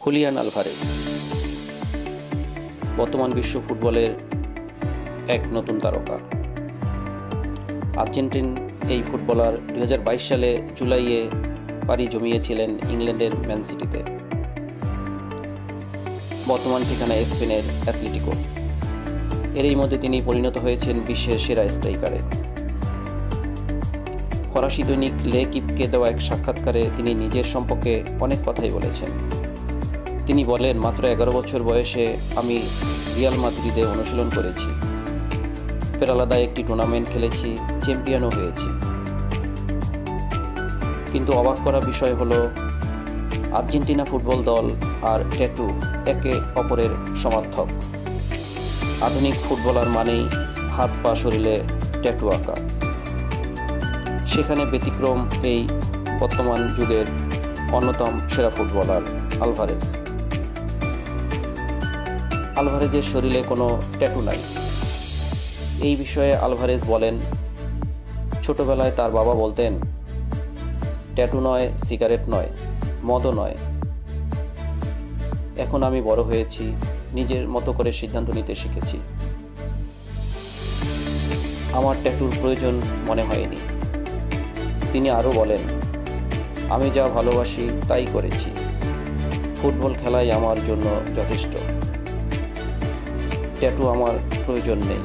Julian Alvarez বর্তমান বিশ্ব ফুটবলের এক নতুন তারকা। আর্জেন্টিন এই ফুটবলার 2022 সালে জুলাইয়ে পাড়ি জমিয়েছিলেন ইংল্যান্ডের ম্যান সিটিতে। বর্তমান ঠিকানা স্পেনের অ্যাথলেটিকো। এরই মধ্যে তিনি পরিণত হয়েছেন বিশ্বের সেরা স্ট্রাইকারে। ফরাসি দৈনিক লেকিপকে দেওয়া এক সাক্ষাৎকারে তিনি নিজের সম্পর্কে অনেক কথাই বলেছেন। তিনি বলেন, মাত্র 11 বছর বয়সে আমি রিয়াল মাদ্রিদে অনুশীলন করেছি, ফের আলাদা একটি টুর্নামেন্ট খেলেছি, চ্যাম্পিয়নও হয়েছি। কিন্তু অবাক করা বিষয় হলো আর্জেন্টিনা ফুটবল দল আর ট্যাটু একে অপরের সমার্থক। আধুনিক ফুটবলার মানেই হাত পা শরীরে ট্যাটু আঁকা। সেখানে ব্যতিক্রম এই বর্তমান যুগের অন্যতম সেরা ফুটবলার আলভারেজের শরীরে কোনো ট্যাটু নাই। এই বিষয়ে আলভারেজ বলেন, ছোটবেলায় তার বাবা বলতেন, ট্যাটু নয়, সিগারেট নয়, মদও নয়। এখন আমি বড় হয়েছি, নিজের মতো করে সিদ্ধান্ত নিতে শিখেছি। আমার ট্যাটুর প্রয়োজন মনে হয়নি। তিনি আরও বলেন, আমি যা ভালোবাসি তাই করেছি। ফুটবল খেলাই আমার জন্য যথেষ্ট। ট্যাটু আমার প্রয়োজন নেই।